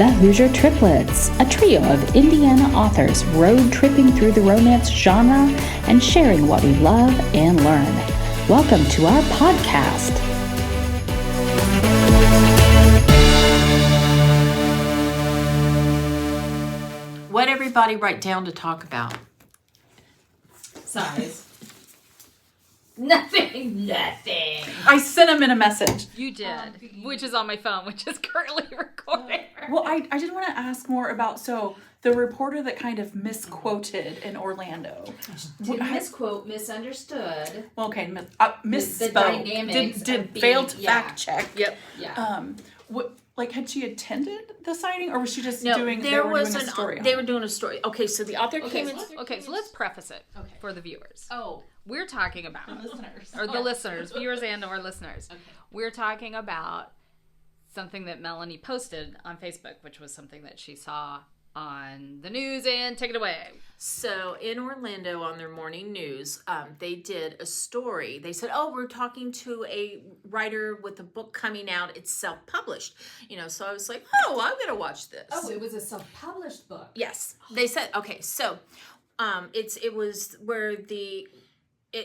the Hoosier Triplets, a trio of Indiana authors road tripping through the romance genre and sharing what we love and learn. Welcome to our podcast. What everybody write down to talk about? Size. Nothing. I sent him in a message. You did, which is on my phone, which is currently recording. Well, I did want to ask more about, the reporter that kind of misquoted in Orlando. Didn't misquote, misunderstood. Well, okay, misspoke. The dynamics Did of fail to being- fact check. Yep. Yeah. Had she attended the signing, or was she just No, doing? they were doing on a story. Okay, so the author came in. Okay, so let's preface it for the viewers. Oh, We're talking about listeners. or the listeners, viewers and or listeners. Okay. We're talking about something that Melanie posted on Facebook, which was something that she saw on the news, and take it away. So in Orlando on their morning news, they did a story. They said, "Oh, we're talking to a writer with a book coming out. It's self-published." So I was like, "Oh, I'm gonna watch this." Oh, it was a self-published book. Yes, they said. Okay, so it was where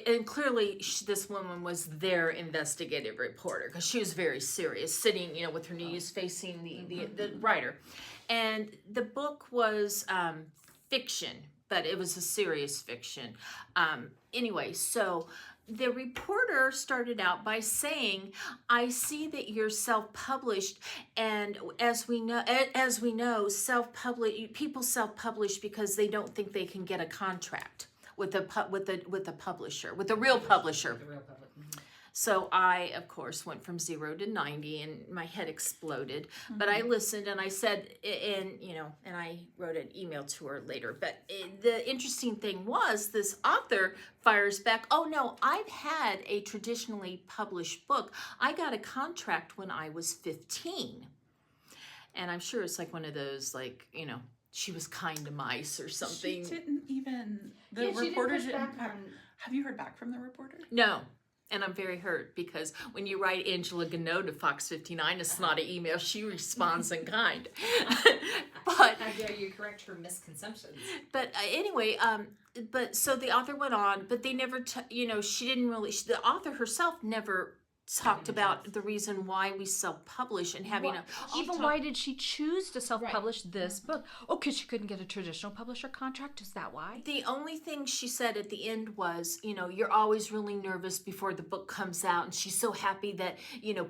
and clearly this woman was their investigative reporter because she was very serious, sitting, with her knees facing the writer. And the book was fiction, but it was a serious fiction. Anyway, so the reporter started out by saying, "I see that you're self-published, and as we know, people self-publish because they don't think they can get a contract with a publisher, with a real publisher." The real public. So I, of course, went from 0 to 90, and my head exploded. Mm-hmm. But I listened, and I said, and I wrote an email to her later. But the interesting thing was, this author fires back, "Oh no, I've had a traditionally published book. I got a contract when I was 15." And I'm sure it's like one of those, she was kind to mice or something. She didn't even. The reporter didn't. Have you heard back from the reporter? No. And I'm very hurt because when you write Angela Gannot to Fox 59, it's not an email. She responds in kind. But how dare you correct her misconceptions? But anyway, so the author went on, but they never, she didn't really. The author herself never talked about the reason why we self-publish and having why did she choose to self-publish this book? Oh, because she couldn't get a traditional publisher contract? Is that why? The only thing she said at the end was, you're always really nervous before the book comes out, and she's so happy that,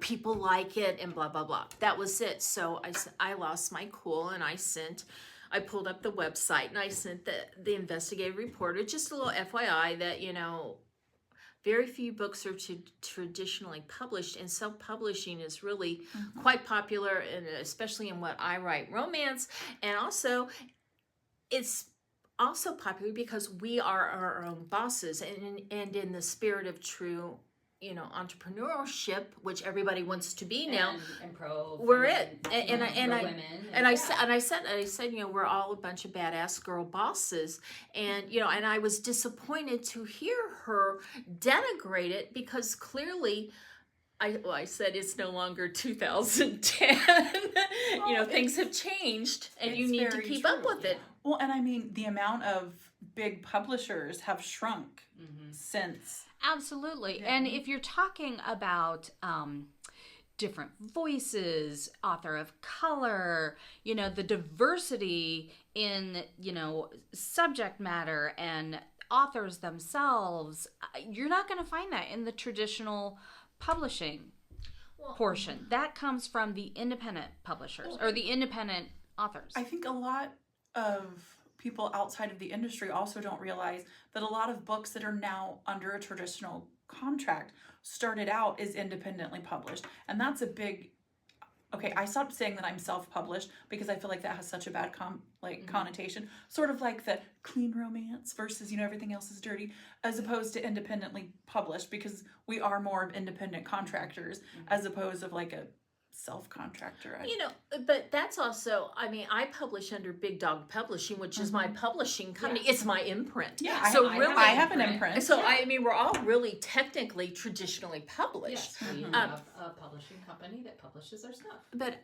people like it and blah, blah, blah. That was it. So I lost my cool, and I pulled up the website, and I sent the investigative reporter just a little FYI that, very few books are traditionally published, and self-publishing is really quite popular, and especially in what I write, romance. And also, it's also popular because we are our own bosses, and in the spirit of true, entrepreneurship, which everybody wants to be now. And pro. We're it. I said, we're all a bunch of badass girl bosses, and and I was disappointed to hear her denigrate it because clearly, I said it's no longer 2010. Things have changed, and you need to keep up with it. Well, and I mean, the amount of big publishers have shrunk since. Absolutely. Yeah. And if you're talking about different voices, author of color, the diversity in, subject matter and authors themselves, you're not going to find that in the traditional publishing portion. That comes from the independent publishers or the independent authors. I think a lot of people outside of the industry also don't realize that a lot of books that are now under a traditional contract started out as independently published. And that's a big... Okay, I stopped saying that I'm self-published because I feel like that has such a bad connotation. Sort of like the clean romance versus, everything else is dirty, as opposed to independently published, because we are more of independent contractors as opposed to like a self-contractor. But that's also, I publish under Big Dog Publishing, which is my publishing company. Yeah. It's my imprint. Yeah, I have an imprint. So, we're all really technically traditionally published. Yes, we have a publishing company that publishes our stuff. But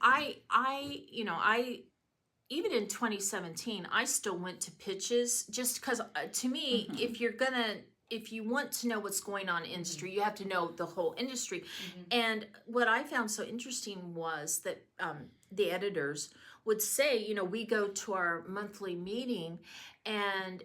even in 2017, I still went to pitches just because to me, if you want to know what's going on in industry, you have to know the whole industry. And what I found so interesting was that the editors would say, we go to our monthly meeting and,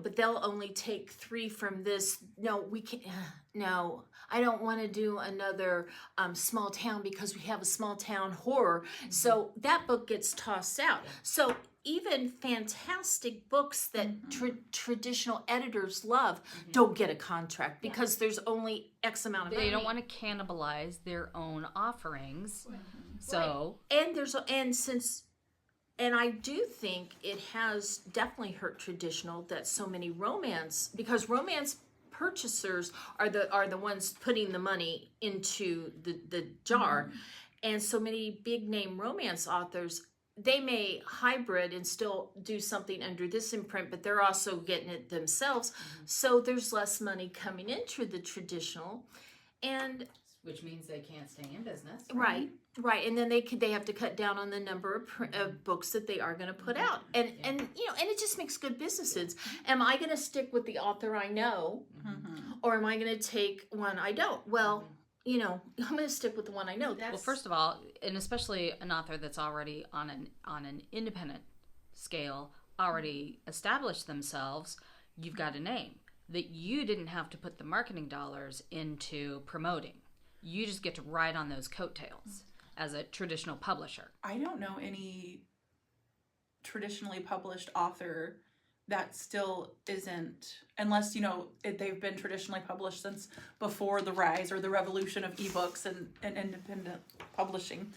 but they'll only take 3 from this. No, we can't. No, I don't want to do another small town because we have a small town horror. So that book gets tossed out. So even fantastic books that traditional editors love don't get a contract because there's only X amount of money. They don't want to cannibalize their own offerings. So and I do think it has definitely hurt traditional that so many because romance purchasers are the ones putting the money into the jar, and so many big name romance authors, they may hybrid and still do something under this imprint, but they're also getting it themselves. So there's less money coming into the traditional, and which means they can't stay in business. Right. And then they have to cut down on the number of books that they are going to put out, and and it just makes good business sense. Am I going to stick with the author I know, or am I going to take one I don't? Well, I'm going to stick with the one I know. Well, first of all, and especially an author that's already on an independent scale, already established themselves, you've got a name that you didn't have to put the marketing dollars into promoting. You just get to ride on those coattails as a traditional publisher. I don't know any traditionally published author that still isn't, unless, they've been traditionally published since before the rise or the revolution of ebooks and independent publishing,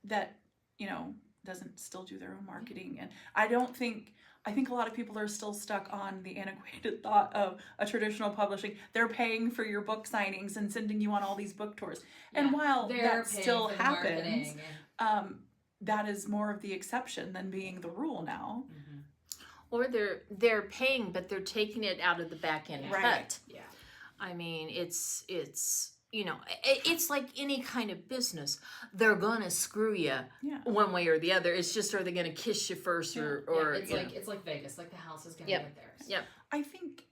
that, doesn't still do their own marketing. And I think a lot of people are still stuck on the antiquated thought of a traditional publishing. They're paying for your book signings and sending you on all these book tours. And while that still happens, that is more of the exception than being the rule now. Or they're paying, but they're taking it out of the back end cut. Yeah. I mean, it's it's like any kind of business. They're gonna screw you one way or the other. It's just, are they gonna kiss you first or it's like Vegas, like the house is gonna get theirs. Yep. I think,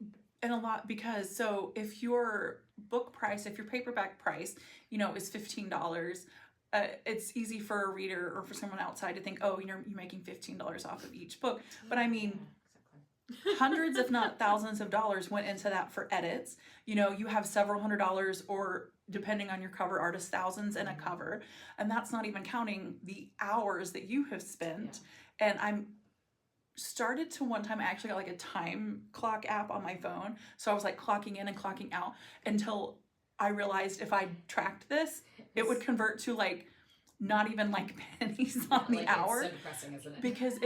and a lot, because if your book price, if your paperback price, is $15, it's easy for a reader or for someone outside to think, oh, you're making $15 off of each book. But I mean, hundreds, if not thousands of dollars went into that for edits. You have several $100s, or depending on your cover artist, thousands in a cover. And that's not even counting the hours that you have spent. And I'm started to one time, I actually got like a time clock app on my phone. So I was like clocking in and clocking out until I realized if I tracked this, it would convert to like not even like pennies on the hour. It's so depressing, isn't it? Because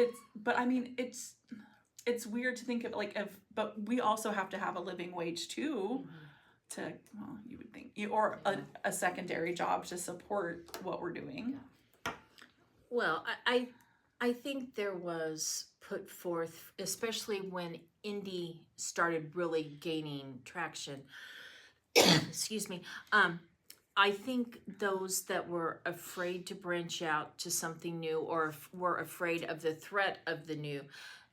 it's weird to think of but we also have to have a living wage too, you would think, or a secondary job to support what we're doing. Well, I think there was put forth, especially when indie started really gaining traction. Excuse me. I think those that were afraid to branch out to something new, or were afraid of the threat of the new,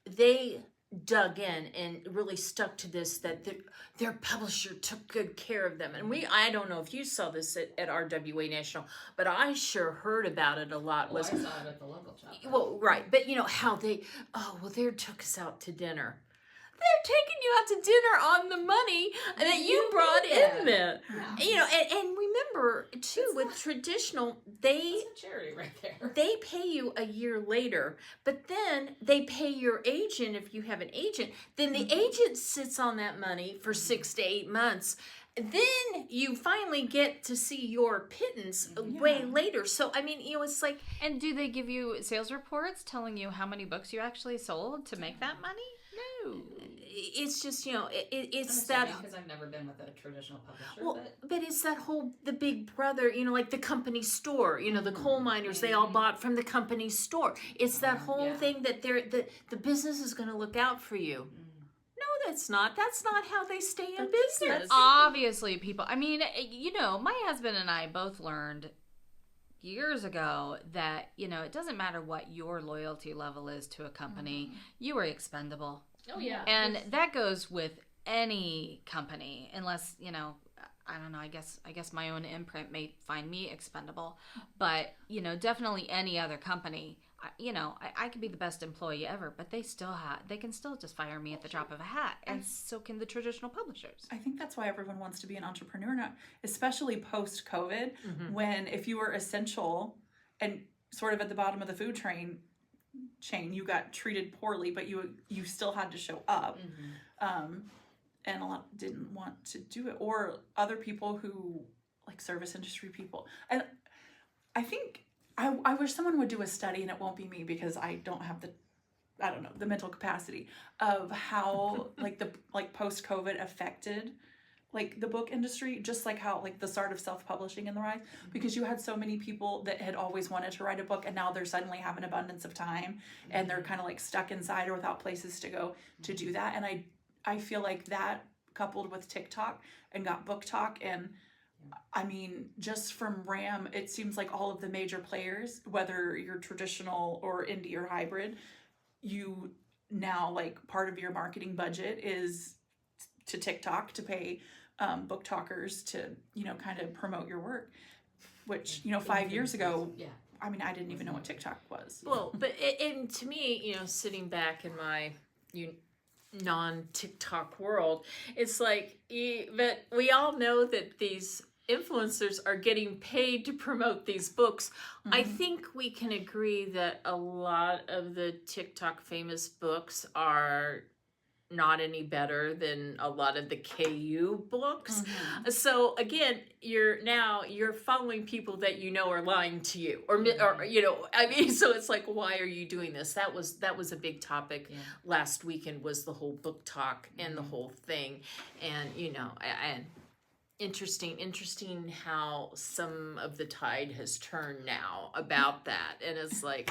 they dug in and really stuck to this, that their publisher took good care of them. And I don't know if you saw this at RWA National, but I sure heard about it a lot. I saw it at the local shop. Well, right. But how they took us out to dinner. They're taking you out to dinner on the money that you brought in there. And remember too, with traditional, that's a charity right there. They pay you a year later, but then they pay your agent if you have an agent. Then the agent sits on that money for 6 to 8 months. Then you finally get to see your pittance way later. So, I mean, it's like... And do they give you sales reports telling you how many books you actually sold to make that money? No. It's just, it's that... Because I've never been with a traditional publisher. Well, but it's that whole, the big brother, like the company store, the coal miners, they all bought from the company store. It's that whole thing that the business is going to look out for you. No, that's not. That's not how they stay in business. Obviously, people, I mean, my husband and I both learned, years ago that, you know, it doesn't matter what your loyalty level is to a company, you are expendable. Oh yeah. And that goes with any company, unless, you know, I don't know, I guess my own imprint may find me expendable, but, you know, definitely any other company, you know, I could be the best employee ever, but they can still just fire me at the drop of a hat, and so can the traditional publishers. I think that's why everyone wants to be an entrepreneur now, especially post-COVID, when if you were essential and sort of at the bottom of the food chain, you got treated poorly, but you still had to show up. And a lot didn't want to do it, or other people who, like service industry people. And I think I wish someone would do a study, and it won't be me because I don't have the mental capacity of how like post-COVID affected like the book industry, just like how like the start of self-publishing and the rise, because you had so many people that had always wanted to write a book, and now they're suddenly have an abundance of time, and they're kind of like stuck inside or without places to go to do that. And I feel like that coupled with TikTok and got Book Talk, and I mean, just from RAM, it seems like all of the major players, whether you're traditional or indie or hybrid, you now like part of your marketing budget is to TikTok to pay book talkers to, you know, kind of promote your work, which, you know, 5 years ago, I mean, I didn't even know what TikTok was. Well, but and to me, you know, sitting back in my non-TikTok world, it's like, but we all know that these influencers are getting paid to promote these books. I think we can agree that a lot of the TikTok famous books are not any better than a lot of the KU books. So again, you're following people that you know are lying to you, or you know, I mean, so it's like, why are you doing this? That was a big topic last weekend, was the whole Book Talk and the whole thing, and you know, and interesting how some of the tide has turned now about that, and it's like.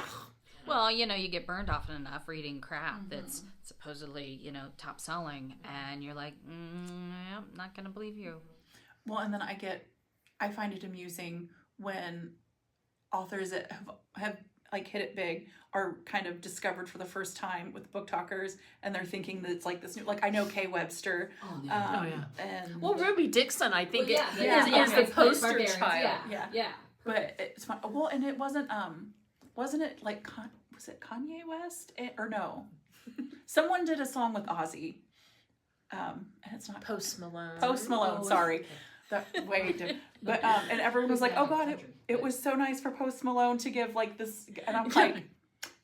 Well, you know, you get burned often enough reading crap that's supposedly, you know, top selling, and you're like, I'm not going to believe you. Well, and then I find it amusing when authors that have like hit it big are kind of discovered for the first time with book talkers, and they're thinking that it's like this new, like I know Kay Webster. And well, Ruby Dixon, I think is the poster Barbarians, child. Yeah. But it's fun. Well, and it wasn't it like was it Kanye West or no? Someone did a song with Ozzy, and it's not Post Malone. Post Malone, sorry. But and everyone was like, "Oh God, it was so nice for Post Malone to give like this," and I'm like,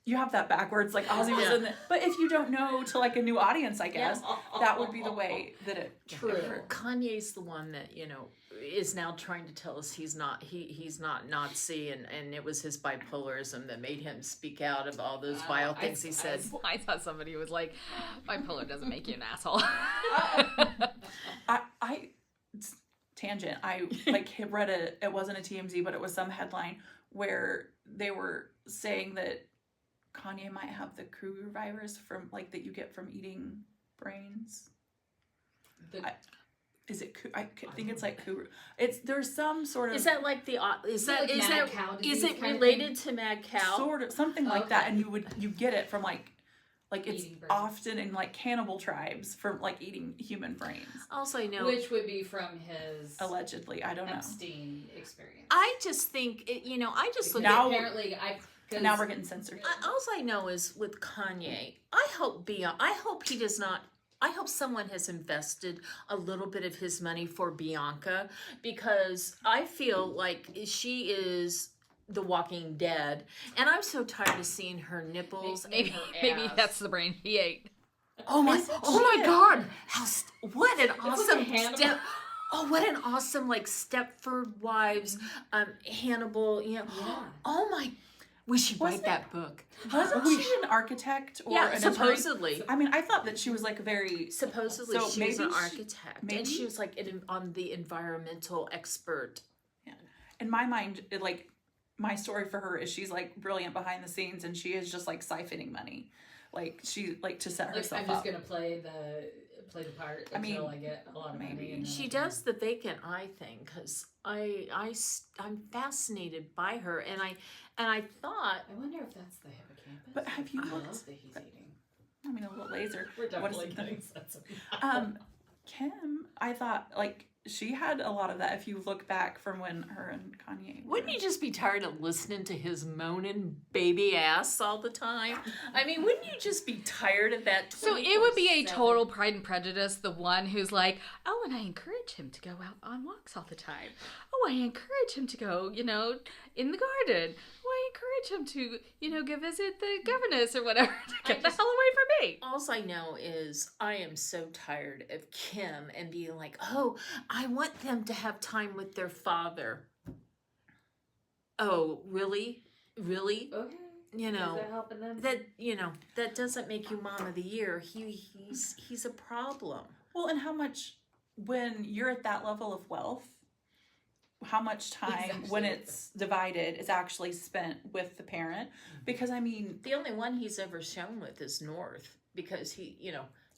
"You have that backwards." Like Ozzy was in it, but if you don't know to like a new audience, I guess that would be the way that it. True. Kanye's the one that, you know, is now trying to tell us he's not Nazi, and it was his bipolarism that made him speak out of all those vile things he said. I thought somebody was like, bipolar doesn't make you an asshole. I tangent. I like read it wasn't a TMZ, but it was some headline where they were saying that Kanye might have the Kruger virus from like that you get from eating brains. I think it's like Kruger. There's some sort of. Is that like is it related to mad cow? Sort of something like that, and you get it from like it's often in like cannibal tribes from like eating human brains. Also, I know, which would be from his allegedly. I don't know. Epstein experience. I just think I just look now. Apparently, now we're getting censored. All I know is with Kanye, I hope he does not. I hope someone has invested a little bit of his money for Bianca, because I feel like she is the Walking Dead, and I'm so tired of seeing her nipples. Maybe that's the brain he ate. Oh my God! What an awesome step! Oh, what an awesome like Stepford Wives, Hannibal. You know. Yeah. Oh my. We should write that book. Wasn't she an architect? Or an supposedly. I mean, I thought that she was like supposedly she was an architect, and she was like on the environmental expert. Yeah. In my mind, my story for her is she's like brilliant behind the scenes, and she is just like siphoning money, like she to set herself up. I'm just gonna play play the part I mean, until I get a lot of money. maybe. And then She I can- does the vacant eye thing because I'm fascinated by her, and I thought, I wonder if that's the hippocampus. But have you I looked- love that he's eating. I mean, a little laser. We're What is definitely it? getting sensitive. Kim, I thought, like, she had a lot of that if you look back from when her and Kanye were. wouldn't you just be tired of listening to his moaning baby ass all the time? I mean, wouldn't you just be tired of that? So it would be a 24/7? total Pride and Prejudice, the one who's like, oh, and I encourage him to go out on walks all the time. Oh, I encourage him to go, in the garden. Oh, I encourage him to, go visit the governess or whatever to get the hell away from me. All I know is I am so tired of Kim and being like, oh, I want them to have time with their father. Oh, really? Really? Okay. You know, Is that helping them? that doesn't make you mom of the year. He's a problem. Well, and how much, when you're at that level of wealth, how much time when it's divided is actually spent with the parent? Because, I mean, The only one he's ever shown with is North because he,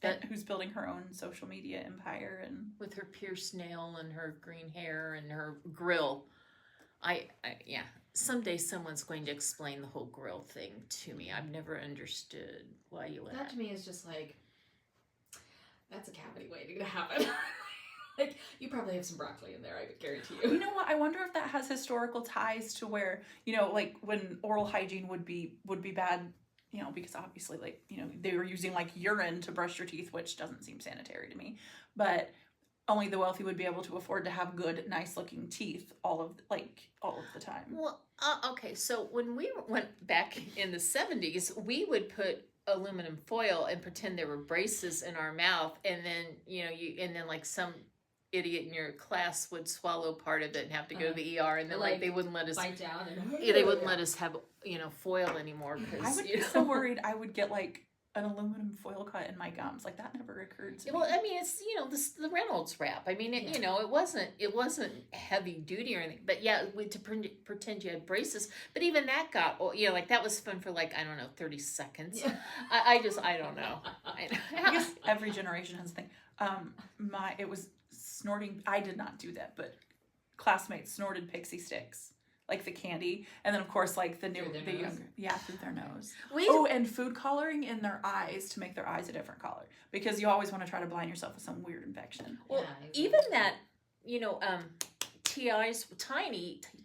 that who's building her own social media empire and with her pierced nail and her green hair and her grill. Yeah. Someday someone's going to explain the whole grill thing to me. I've never understood why you That laugh. to me is just like, that's a cavity waiting to happen. Like, you probably have some broccoli in there, I would guarantee you you. know what? I wonder if that has historical ties to where, like when oral hygiene would be bad, because obviously, like, they were using like urine to brush your teeth, which doesn't seem sanitary to me. But only the wealthy would be able to afford to have good, nice looking teeth all of the time. Well, okay. So when we went back in the 70s, we would put aluminum foil and pretend there were braces in our mouth, and then and then like some idiot in your class would swallow part of it and have to go to the ER, and then Like, they wouldn't let us. Bite down and They wouldn't let us have foil anymore I because would be so worried I would get like an aluminum foil cut in my gums. Like, that never occurred to me. Well, I mean, it's the Reynolds wrap. I mean, it it wasn't heavy duty or anything. But yeah, to pretend you had braces. But even that got like that was fun for like, I don't know, 30 seconds. Yeah. I don't know. I guess every generation has a thing. It was snorting. I did not do that, but classmates snorted pixie sticks, like the candy, and then of course like the Through their nose? younger, through their nose. We- And food coloring in their eyes to make their eyes a different color, because you always want to try to blind yourself with some weird infection. Well, Yeah, even exactly. that,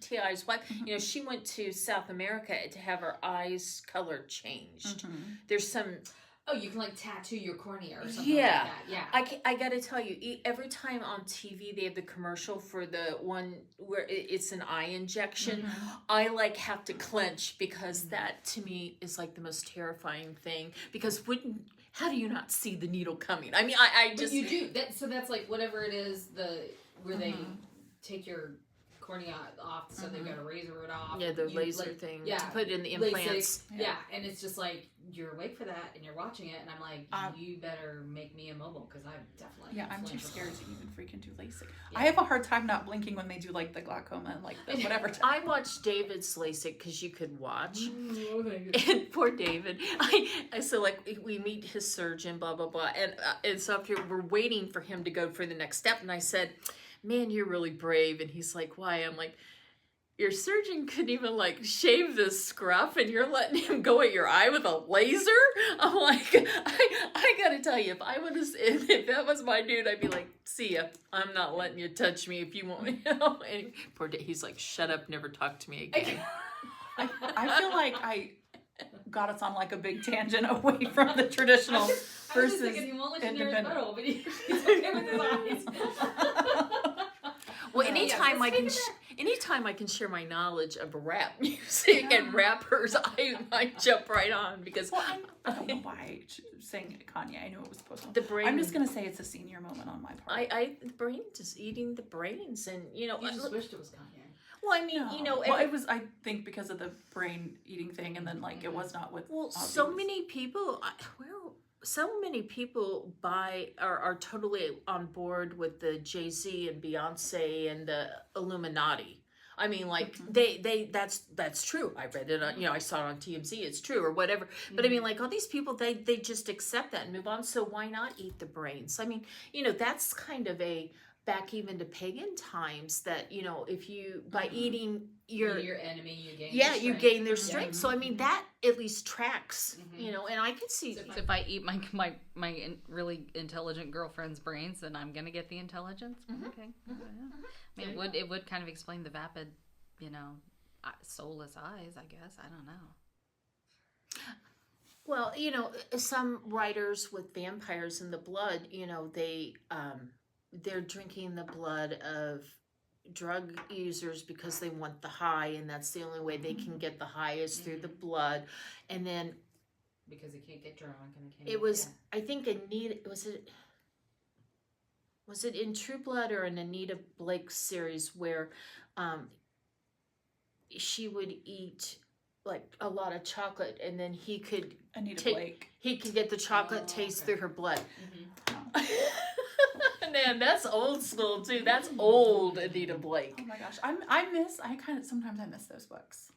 T.I.'s wife, she went to South America to have her eyes color changed. There's some. Oh, you can like tattoo your cornea or something Yeah. like that. Yeah. I gotta tell you, every time on TV they have the commercial for the one where it's an eye injection, I like have to clench because that to me is like the most terrifying thing. Because how do you not see the needle coming? I mean, I But just you do. So that's like whatever it is, where they take your cornea off, so they've got a razor it off. the You, laser like, thing. Yeah. To put in the implants. LASIK, yeah, and it's just like you're awake for that, and you're watching it, and I'm like, you better make me immobile because I'm definitely. Yeah, I'm too flinchable. scared to even freaking do LASIK. Yeah. I have a hard time not blinking when they do like the glaucoma and like the whatever. I watched David's LASIK because you could watch. Oh, thank you. And poor David, so like we meet his surgeon, blah blah blah, and so up here we're waiting for him to go for the next step, and I said, "Man, you're really brave." And he's like, "Why?" I'm like, "Your surgeon couldn't even like shave this scruff, and you're letting him go at your eye with a laser." I'm like, I gotta tell you, if that was my dude, I'd be like, "See ya, I'm not letting you touch me if you want me." And poor Dave, he's like, "Shut up, never talk to me again." I feel like I got us on like a big tangent away from the traditional I was just versus thinking, he won't let you near his independent. butthole, but he's okay with his eyes. Well, Yeah, anytime let's I can, take it anytime I can share my knowledge of rap music and rappers, I might jump right on because Well, I don't know why I sang Kanye. I knew it was supposed to. the brain. I'm just gonna say it's a senior moment on my part. The brain just eating the brains, and You just wished it was Kanye. well, I mean, well, it was. I think because of the brain eating thing, and then like it was not with. well, Ozzy. so many people. So many people are totally on board with the Jay-Z and Beyonce and the Illuminati. I mean, like that's true. I read it on, I saw it on TMZ. It's true or whatever. But I mean, like all these people, they just accept that and move on. So why not eat the brains? I mean, that's kind of a back even to pagan times that if you by eating your enemy, you gain you gain their strength. So I mean that at least tracks, and I could see so if I eat my really intelligent girlfriend's brains, then I'm gonna get the intelligence. Okay. I mean, it would kind of explain the vapid, soulless eyes, I guess. I don't know. Well, some writers with vampires in the blood, they're drinking the blood of drug users because they want the high, and that's the only way they can get the high is through the blood. And then because they can't get drunk, and it was I think Anita was it in True Blood or an Anita Blake series where she would eat like a lot of chocolate, and then he could he could get the chocolate taste through her blood. Man, that's old school too. That's old Anita Blake. Oh my gosh, sometimes I miss those books.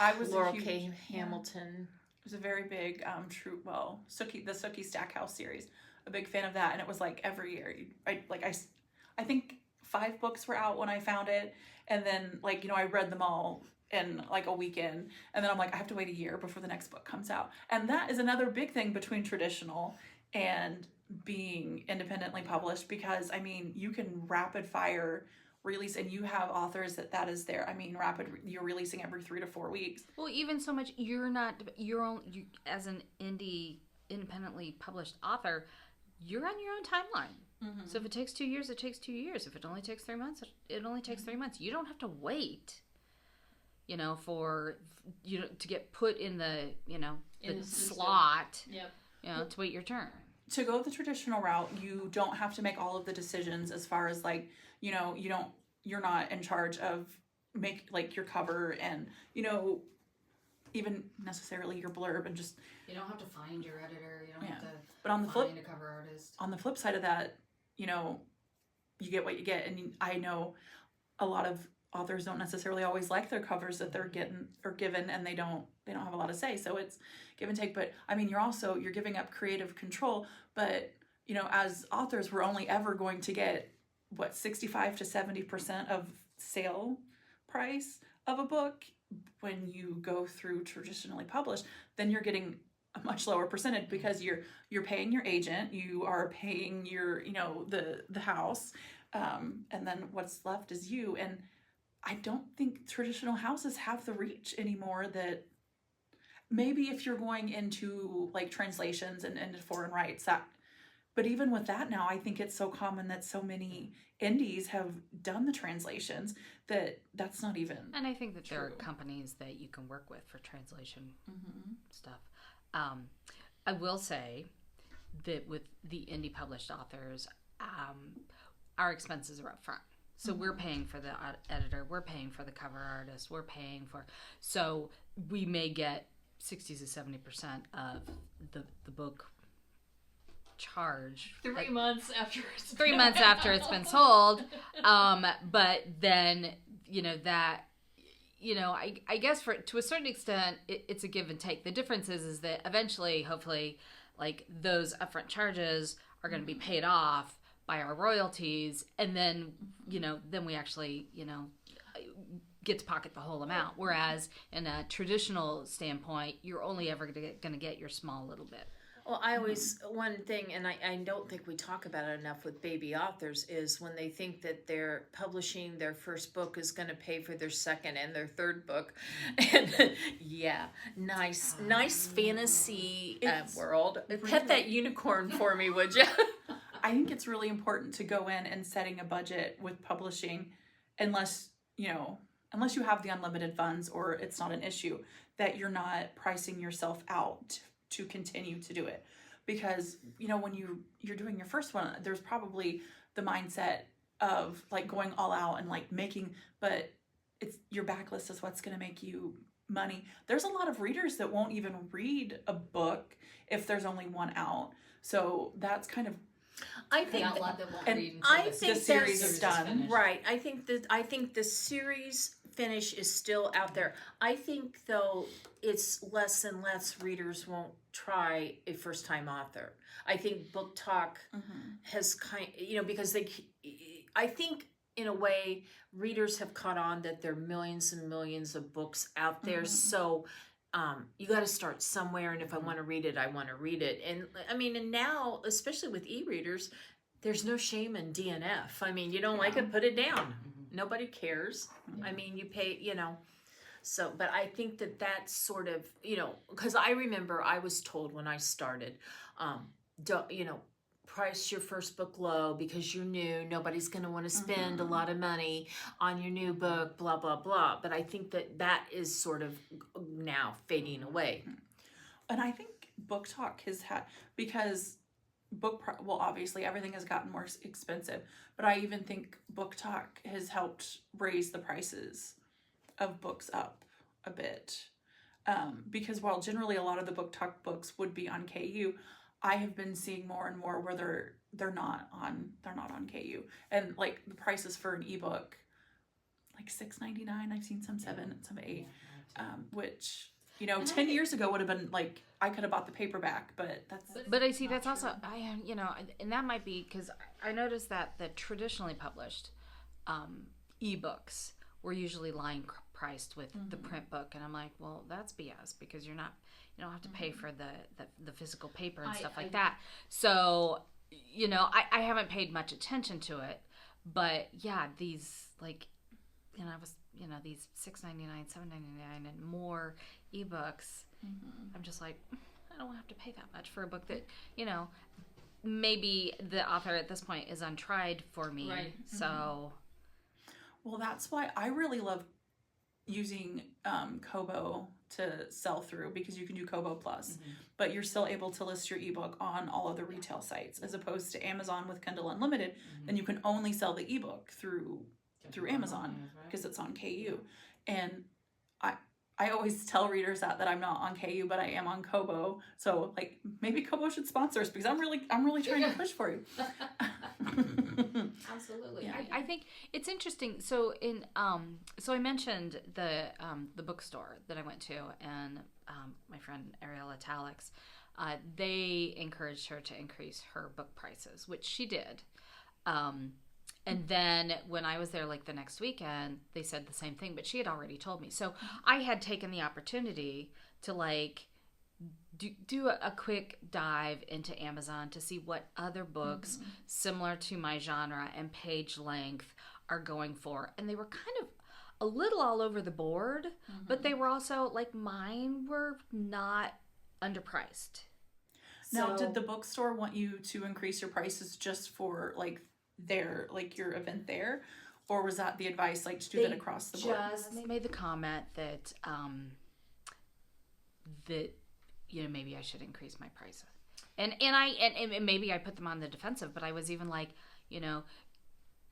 I was Laurel K. Hamilton. It was a very big the Sookie Stackhouse series. A big fan of that, and it was like every year. I think 5 books were out when I found it, and then I read them all in like a weekend, and then I'm like, I have to wait a year before the next book comes out. And that is another big thing between traditional and being independently published, because I mean you can rapid fire release, and you have authors that is their you're releasing every 3 to 4 weeks. Well, even so much you as an independently published author, you're on your own timeline. So if it takes 2 years, it takes 2 years. If it only takes 3 months, it only takes 3 months. You don't have to wait for to get put in the the slot. Yep. To wait your turn. To go the traditional route, you don't have to make all of the decisions as far as you're not in charge of your cover and even necessarily your blurb, and just you don't have to find your editor. You don't have to but on the find a cover artist. On the flip side of that, you get what you get, and I know a lot of authors don't necessarily always like their covers that they're getting or given, and they don't have a lot to say, so it's give and take. But I mean, you're giving up creative control, but as authors, we're only ever going to get 65 to 70% of sale price of a book. When you go through traditionally published, then you're getting a much lower percentage, because you're paying your agent, you are paying your the house, and then what's left is you. And I don't think traditional houses have the reach anymore that maybe if you're going into like translations and into foreign rights, but even with that now, I think it's so common that so many indies have done the translations that's not even. And I think that true. there are companies that you can work with for translation stuff. I will say that with the indie published authors, our expenses are up front. So we're paying for the editor, we're paying for the cover artist, so we may get 60 to 70% of the book charge 3 months after it's 3 months after it's been sold. But then I guess to a certain extent it's a give and take. The difference is that eventually, hopefully, like those upfront charges are going to be paid off by our royalties, and then then we actually get to pocket the whole amount. Whereas in a traditional standpoint, you're only ever going to get your small little bit. Well, I always, one thing, and I don't think we talk about it enough with baby authors, is when they think that they're publishing their first book is going to pay for their second and their third book. And nice fantasy world. Pet that unicorn for me, would you? I think it's really important to go in and setting a budget with publishing, unless you have the unlimited funds or it's not an issue, that you're not pricing yourself out to continue to do it. Because when you're doing your first one, there's probably the mindset of like going all out and like making, but it's your backlist is what's going to make you money. There's a lot of readers that won't even read a book if there's only one out. So that's kind of I The think outlet that won't and read until I the think series that's is done. finished. right. I think the series finish is still out there. I think though it's less and less readers won't try a first time author. I think Book Talk has because I think in a way readers have caught on that there are millions and millions of books out there. So you got to start somewhere, and if I want to read it, I want to read it. And I mean, and now, especially with e-readers, there's no shame in DNF. I mean, you don't like it, put it down. Nobody cares. I mean, you pay, So, but I think that that's sort of, because I remember I was told when I started, don't, price your first book low because you're new. Nobody's going to want to spend a lot of money on your new book, blah, blah, blah. But I think that is sort of now fading away. And I think Book Talk has had, because obviously everything has gotten more expensive, but I even think Book Talk has helped raise the prices of books up a bit. Because while generally a lot of the Book Talk books would be on KU, I have been seeing more and more where they're not on KU, and like the prices for an ebook, like $6.99. I've seen some $7 and some $8, which 10 years ago would have been like I could have bought the paperback, but that's. But I see that's also and that might be because I noticed that the traditionally published ebooks were usually line priced with the print book, and I'm like, well, that's BS because you don't have to pay for the physical paper and stuff like that. So I haven't paid much attention to it, but yeah, these these $6.99, $7.99 and more ebooks. I'm just like, I don't have to pay that much for a book that maybe the author at this point is untried for me. Right. So well, that's why I really love using Kobo to sell through, because you can do Kobo Plus, but you're still able to list your ebook on all of the retail sites, as opposed to Amazon with Kindle Unlimited. Then you can only sell the ebook through Amazon because it's on KU. And I always tell readers that I'm not on KU, but I am on Kobo. So like maybe Kobo should sponsor us, because I'm really trying to push for you. Absolutely. Yeah. I think it's interesting. So so I mentioned the bookstore that I went to, and my friend Ariel Italics, they encouraged her to increase her book prices, which she did. And then when I was there like the next weekend, they said the same thing, but she had already told me. So I had taken the opportunity to like do a quick dive into Amazon to see what other books similar to my genre and page length are going for. And they were kind of a little all over the board, but they were also like, mine were not underpriced. Now, did the bookstore want you to increase your prices just for like your event there, or was that the advice like to do that across the board? They made the comment that maybe I should increase my prices, and maybe I put them on the defensive, but I was even like,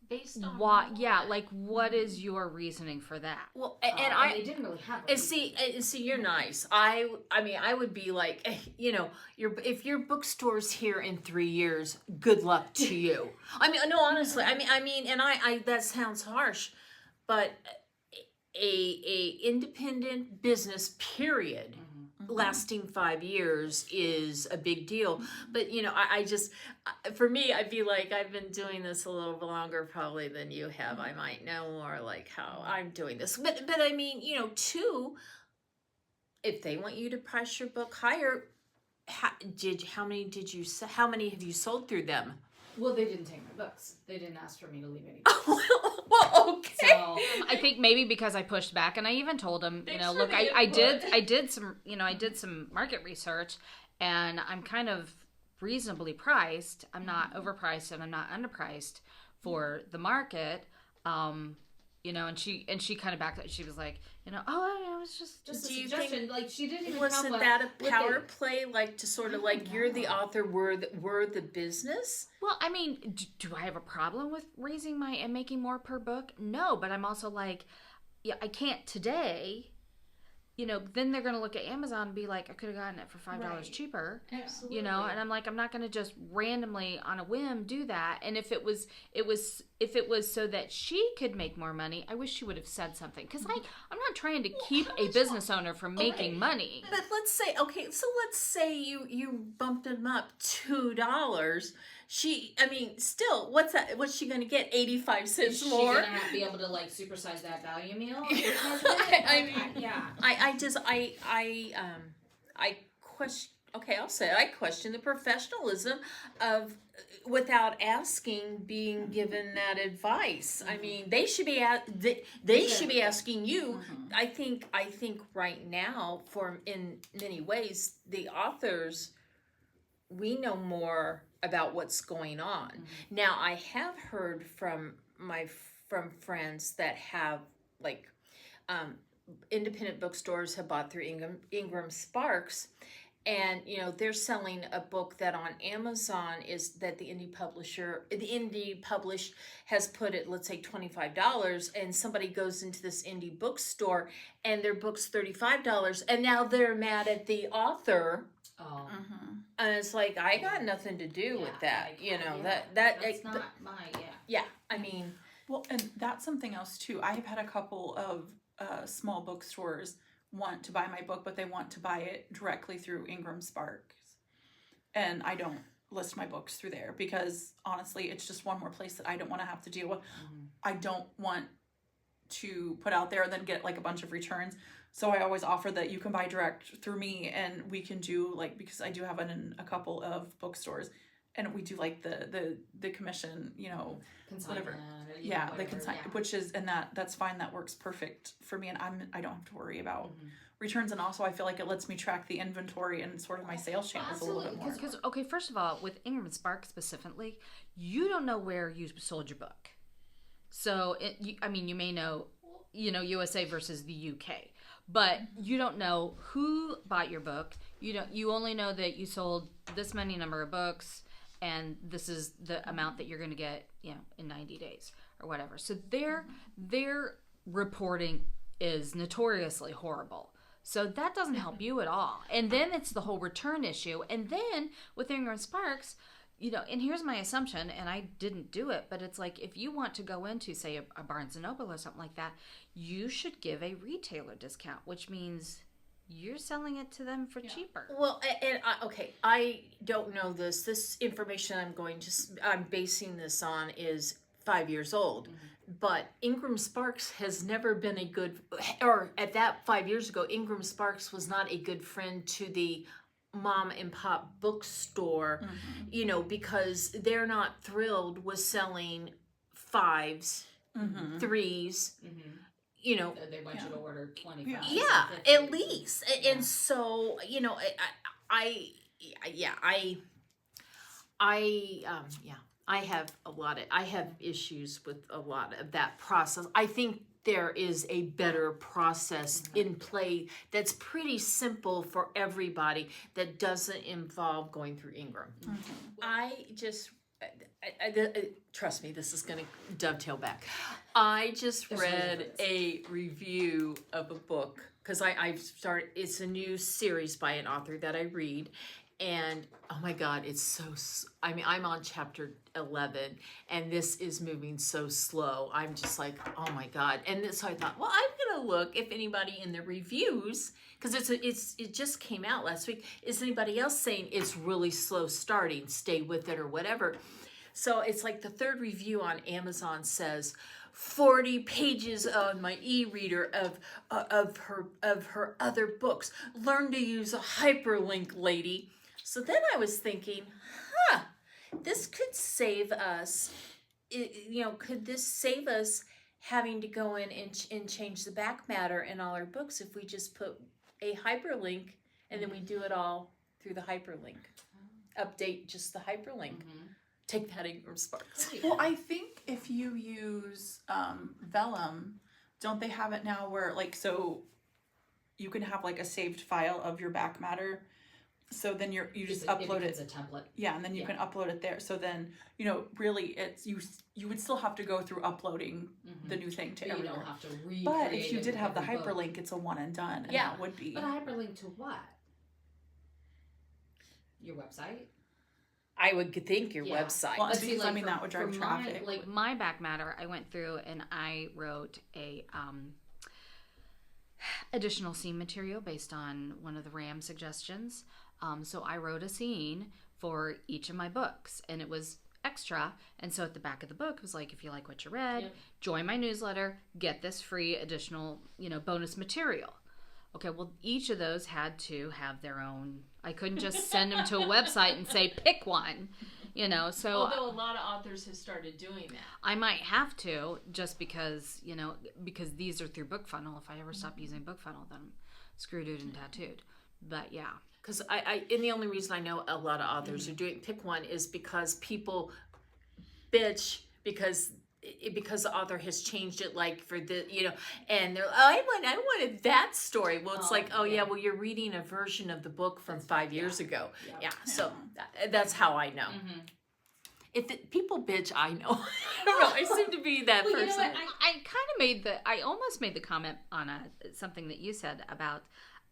based on what is your reasoning for that? Well, they didn't really have and see, you're nice. I mean, I would be like, if your bookstore's here in 3 years, good luck to you. I mean, no, honestly, I mean, and I that sounds harsh, but a independent business, period, lasting 5 years is a big deal. But I just, for me, I'd be like, I've been doing this a little longer probably than you have. I might know more like how I'm doing this, but I mean, too, if they want you to price your book higher, how many have you sold through them? Well, they didn't take my books. They didn't ask for me to leave any. Well, okay. So I think maybe because I pushed back, and I even told him, look, I did some market research, and I'm kind of reasonably priced. I'm not overpriced, and I'm not underpriced for the market. And she kind of backed up. She was like, it was just a Do you suggestion. think- Like she didn't even Wasn't that a power play, like to sort of like you're the author, we're the business? Well, I mean, do I have a problem with raising and making more per book? No, but I'm also like, I can't today. then they're going to look at Amazon and be like, I could have gotten it for $5 Right. cheaper. Absolutely. And I'm like, I'm not going to just randomly on a whim do that. And if it was so that she could make more money, I wish she would have said something. Because I'm not trying to keep a business owner from making money. But let's say you bumped them up $2. Still, what's that? What's she gonna get? 85 Is cents she more. gonna be able to like supersize that value meal? I question. Okay, I'll say it. I question the professionalism of, without asking, being given that advice. I mean, they should be they should be asking you. I think right now, in many ways, the authors, we know more about what's going on. Now, I have heard from friends that have independent bookstores have bought through Ingram Sparks, and they're selling a book that on Amazon is that the indie publish has put it, let's say $25, and somebody goes into this indie bookstore and their book's $35, and now they're mad at the author. Oh. And it's like, I got nothing to do with that. That's not my I mean, Well, and that's something else too. I have had a couple of small bookstores want to buy my book, but they want to buy it directly through Ingram Sparks. And I don't list my books through there because honestly, it's just one more place that I don't want to have to deal with. I don't want to put out there and then get like a bunch of returns. So I always offer that you can buy direct through me, and we can do because I do have it in a couple of bookstores, and we do the commission, whatever. The consign, which is, and that's fine. That works perfect for me, and I don't have to worry about returns. And also, I feel like it lets me track the inventory and sort of my sales channels a little bit more. Because okay, first of all, with Ingram Spark specifically, you don't know where you sold your book. So you may know, USA versus the UK. But you don't know who bought your book. You only know that you sold this many number of books, and this is the amount that you're going to get, in 90 days or whatever. So their reporting is notoriously horrible. So that doesn't help you at all. And then it's the whole return issue. And then with Ingram Sparks, and here's my assumption, and I didn't do it, but it's like if you want to go into, say, a Barnes & Noble or something like that, you should give a retailer discount, which means you're selling it to them for cheaper. Well, I don't know this. This information I'm basing this on is 5 years old. But Ingram Sparks has never been at that 5 years ago, Ingram Sparks was not a good friend to the mom and pop bookstore, because they're not thrilled with selling 5s, 3s, They want you to order 25. Yeah, 50. at least. And so, I have issues with a lot of that process. I think there is a better process in play that's pretty simple for everybody that doesn't involve going through Ingram. I trust me, this is going to dovetail back. I just read a review of a book because I've started. It's a new series by an author that I read, and oh my God, it's so. I'm on chapter 11, and this is moving so slow. I'm just like, oh my God, and so I thought, well, I'm gonna look if anybody in the reviews, because it just came out last week. Is anybody else saying it's really slow starting? Stay with it or whatever. So it's like the third review on Amazon says 40 pages on my e-reader of her other books. Learn to use a hyperlink, lady. So then I was thinking, this could save us. Could this save us having to go in and change the back matter in all our books if we just put a hyperlink and then we do it all through the hyperlink? Update just the hyperlink. Take that Ingram Sparks. Well, I think if you use Vellum, don't they have it now where so you can have a saved file of your back matter So then you just It upload becomes it. a template. Yeah, and then you can upload it there. So then, really it's you would still have to go through uploading the new thing to But you everywhere. don't have to recreate But if you it did with have the every book. hyperlink, it's a one and done. And Yeah. that would be. But a hyperlink to what? Your website? I would think your Yeah. website. Well, But see, because, like, that would drive for traffic. Like My back matter, I went through and I wrote a additional scene material based on one of the RAM suggestions. So I wrote a scene for each of my books, and it was extra. And so at the back of the book it was like, if you like what you read, join my newsletter, get this free additional, bonus material. Okay, well, each of those had to have their own. I couldn't just send them to a website and say, pick one, so. Although a lot of authors have started doing that. I might have to, just because, because these are through BookFunnel. If I ever stop using BookFunnel, then I'm screwed and tattooed. But yeah. Because and the only reason I know a lot of authors are doing pick one is because people bitch because the author has changed it, like for the and they're I wanted that story. Well, it's well, you're reading a version of the book from 5 years ago. Yeah. So that's how I know. If people bitch, I know. I don't know. I seem to be that person. You know what? I kind of I almost made the comment on something that you said about,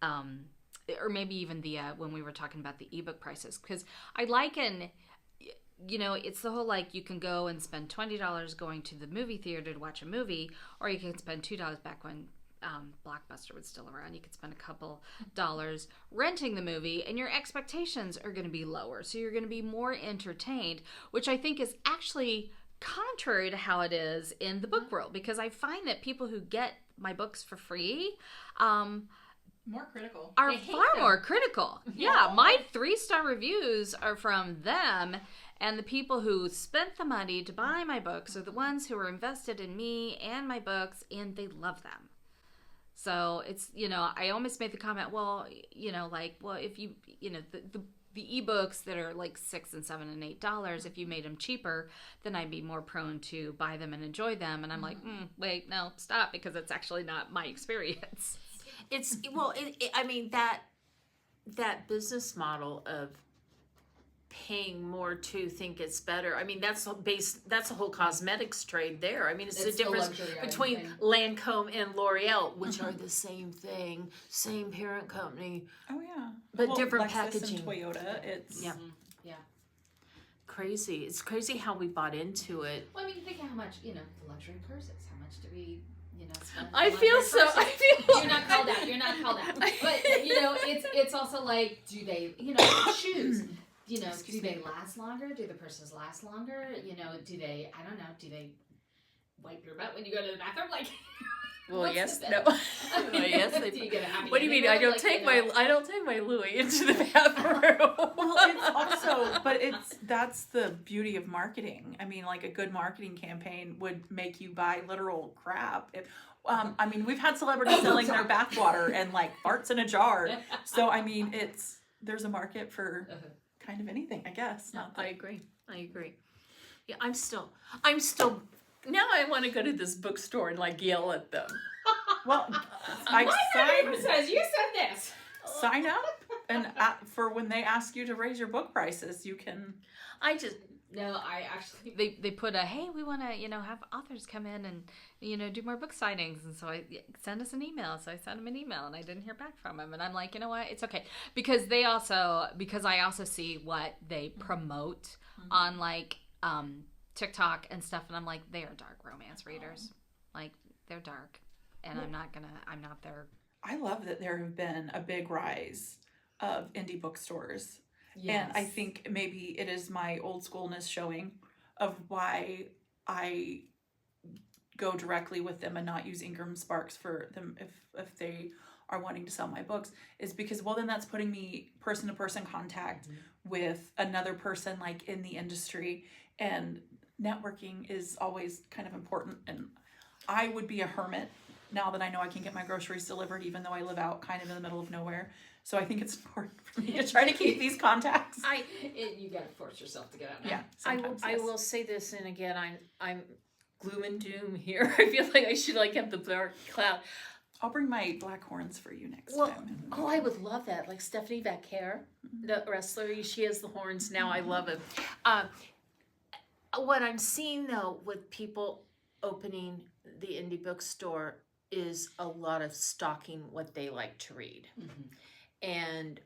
or maybe even the when we were talking about the ebook prices, because I liken, it's the whole, like, you can go and spend $20 going to the movie theater to watch a movie, or you can spend $2 back when Blockbuster was still around. You could spend a couple dollars renting the movie, and your expectations are going to be lower, so you're going to be more entertained, which I think is actually contrary to how it is in the book world, because I find that people who get my books for free More critical. are far more critical. Yeah, my 3-star reviews are from them, and the people who spent the money to buy my books are the ones who are invested in me and my books, and they love them. So it's, I almost made the comment, well, if you, the ebooks that are like $6 and $7 and $8, if you made them cheaper, then I'd be more prone to buy them and enjoy them. And I'm like, wait, no, stop, because it's actually not my experience. It's that business model of paying more to think it's better. I mean, that's a whole cosmetics trade there. I mean, it's the difference between Lancome and L'Oreal, which are the same thing, same parent company. Oh yeah. But different Lexus packaging. And Toyota, it's crazy. It's crazy how we bought into it. Well, I mean, think how much, the luxury purses, how much do we, spend on I feel luxury so. purses? I feel. You're not called out. You're not called out. But, it's also like, do they, shoes, do they last longer? Do the purses last longer? Do they, I don't know, do they wipe your butt when you go to the bathroom? Like, Well, yes, no. Well, yes, do you get a happy what do you mean? I don't take my Louis into the bathroom. well, it's also, but that's the beauty of marketing. I mean, like, a good marketing campaign would make you buy literal crap. I mean, we've had celebrities selling their bathwater and like farts in a jar. So I mean, there's a market for kind of anything, I guess. I agree. Yeah, I'm still. Now I want to go to this bookstore and like yell at them. Well, My neighbor says you said this. sign up, and for when they ask you to raise your book prices, you can. No, I actually. They put hey, we want to, have authors come in and, do more book signings. And so send us an email. So I sent them an email, and I didn't hear back from them. And I'm like, you know what? It's okay. Because I also see what they promote on, like, TikTok and stuff. And I'm like, they are dark romance readers. Like, they're dark. And I'm not their. I love that there have been a big rise of indie bookstores. Yes. And I think maybe it is my old schoolness showing of why I go directly with them and not use Ingram Sparks for them if they are wanting to sell my books, is because, well, then that's putting me person-to-person contact with another person, like, in the industry, and networking is always kind of important. And I would be a hermit now that I know I can get my groceries delivered, even though I live out kind of in the middle of nowhere. So I think it's important for me to try to keep these contacts. You gotta force yourself to get out now. Yeah, I will say this, and again, I'm gloom and doom here. I feel like I should have the dark cloud. I'll bring my black horns for you next Well, time. oh, I would love that. Like Stephanie Vaquer, the wrestler, she has the horns now. I love it. What I'm seeing though with people opening the indie bookstore is a lot of stocking what they like to read. And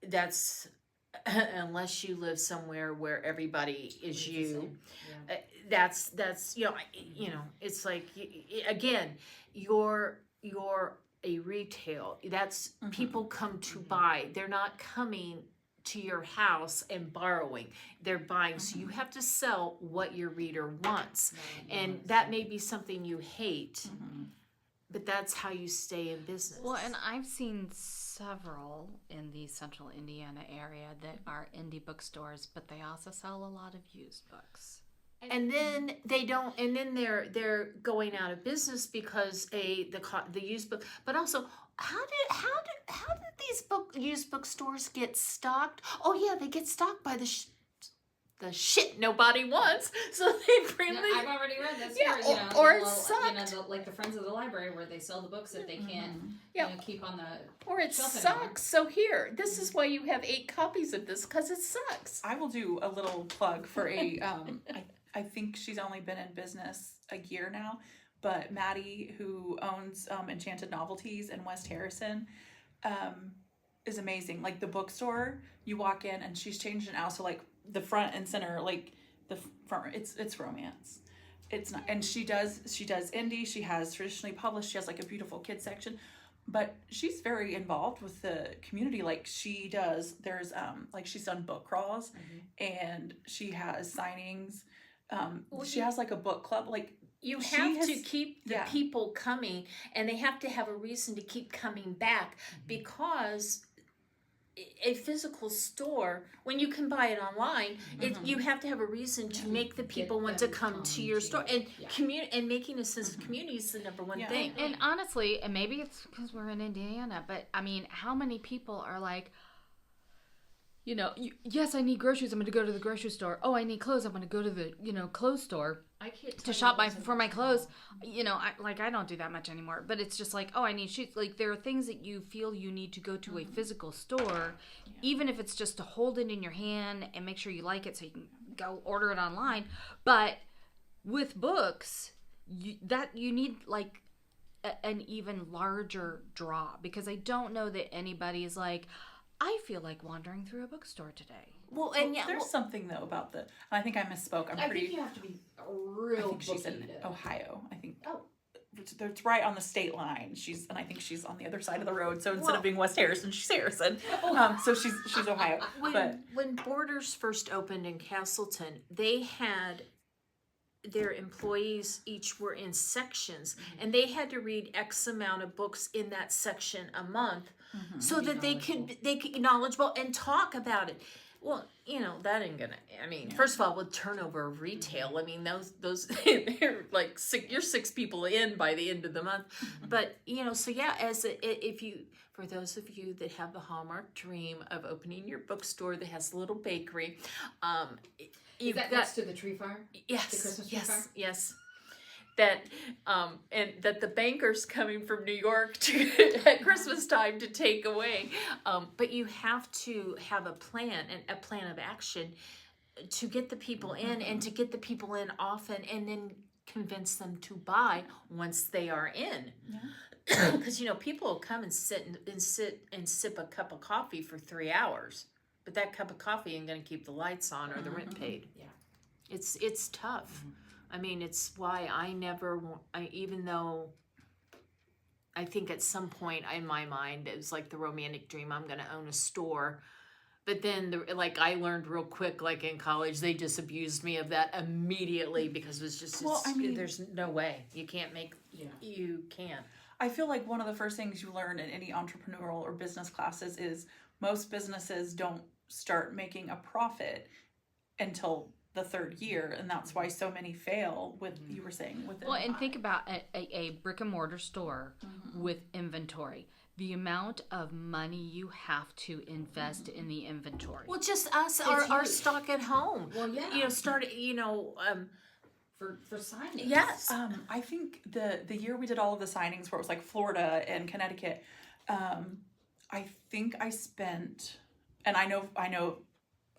that's unless you live somewhere where everybody is you. That's it's like, again, you're a retail. That's people come to buy. They're not coming to your house and borrowing. They're buying. So you have to sell what your reader wants. And that may be something you hate, but that's how you stay in business. Well, and I've seen several in the central Indiana area that are indie bookstores, but they also sell a lot of used books. And then they don't, and then they're going out of business because the used book. But also, how did these used bookstores get stocked? Oh yeah, they get stocked by the shit nobody wants. So they bring I've already read this. Yeah, here, or it's sucked. Like the Friends of the Library, where they sell the books that they can't keep on the or it shelf sucks. anymore. So here, this is why you have 8 copies of this, because it sucks. I will do a little plug for a I think she's only been in business a year now, but Maddie, who owns Enchanted Novelties in West Harrison, is amazing. Like the bookstore, you walk in and she's changed it now, so like the front and center, like the front, it's romance. It's not, and she does indie. She has traditionally published. She has like a beautiful kids section, but she's very involved with the community. Like she does. There's like she's done book crawls, and she has signings. She has like a book club. Like you have to keep the people coming, and they have to have a reason to keep coming back, because a physical store, when you can buy it online, you have to have a reason to make the people want to come to your store, and and making a sense of community is the number one thing. And honestly, and maybe it's because we're in Indiana, but I mean, how many people are like, yes, I need groceries, I'm going to go to the grocery store. Oh, I need clothes, I'm going to go to the, clothes store to shop for my clothes. I don't do that much anymore, but it's just like, oh, I need shoes. Like, there are things that you feel you need to go to a physical store, even if it's just to hold it in your hand and make sure you like it so you can go order it online. But with books, you need like an even larger draw, because I don't know that anybody is like, I feel like wandering through a bookstore today. Well, there's something though about I think I misspoke. I think you have to be a real. I think she's in Ohio. I think. Oh. It's right on the state line. I think she's on the other side of the road. So instead of being West Harrison, she's Harrison. So she's Ohio. When Borders first opened in Castleton, they had their employees each were in sections, and they had to read X amount of books in that section a month, so that they could be knowledgeable and talk about it. Well, that ain't gonna. I mean, first of all, with turnover of retail, I mean those they're like you're 6 people in by the end of the month. But so yeah, for those of you that have the Hallmark dream of opening your bookstore that has a little bakery, is that next to the tree farm? Yes, the Christmas tree farm? Yes. That and that the banker's coming from New York at Christmas time to take away, but you have to have a plan of action to get the people in, and to get the people in often, and then convince them to buy once they are in. Because people will come and sit and sip a cup of coffee for 3 hours, but that cup of coffee ain't gonna keep the lights on or the rent paid. Yeah, it's tough. I mean, it's why even though I think at some point in my mind, it was like the romantic dream, I'm going to own a store. But then, I learned real quick, like in college, they just abused me of that immediately, because it was just, there's no way. You can't you can't. I feel like one of the first things you learn in any entrepreneurial or business classes is most businesses don't start making a profit until the 3rd year, and that's why so many fail with you were saying with and think about a brick and mortar store with inventory, the amount of money you have to invest in the inventory. Well, just us, our stock at home. Well, yeah. for signings. Yes. I think the year we did all of the signings where it was like Florida and Connecticut, I think I spent, and I know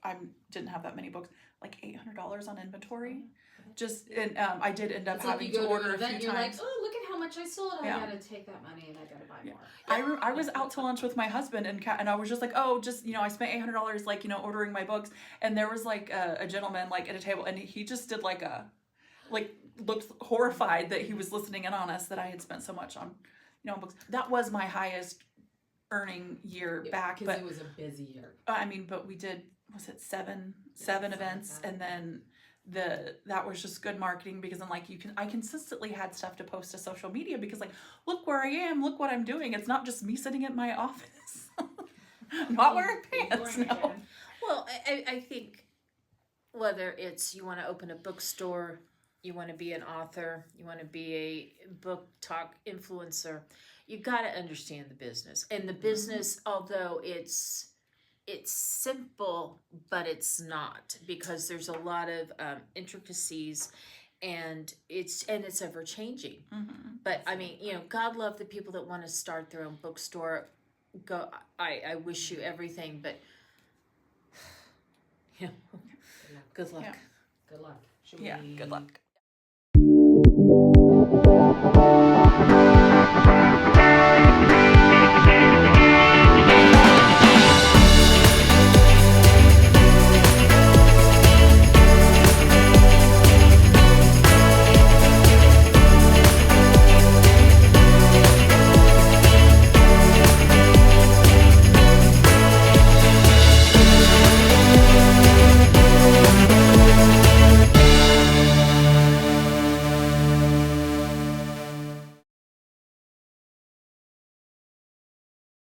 I didn't have that many books, like $800 on inventory. Just, and I did end up It's like having you to go order an a event, few you're times. like, oh, look at how much I sold. Yeah. I gotta take that money and I gotta buy more. I was out to lunch with my husband and I was just like, oh, just, I spent $800 like, ordering my books. And there was like a gentleman like at a table and he just did like looked horrified that he was listening in on us, that I had spent so much on, on books. That was my highest earning year back. Because But it was a busy year. but we did, was it seven events, and then that was just good marketing, because I'm like, I consistently had stuff to post to social media, because like, look where I am, look what I'm doing. It's not just me sitting in my office not wearing pants. No. Well, I think whether it's you want to open a bookstore, you want to be an author, you want to be a book talk influencer, you got to understand the business. And the business, although it's simple, but it's not, because there's a lot of intricacies, and it's ever changing. But I mean, God love the people that want to start their own bookstore. Go, I wish you everything, but good luck. Yeah. Good luck. Good luck.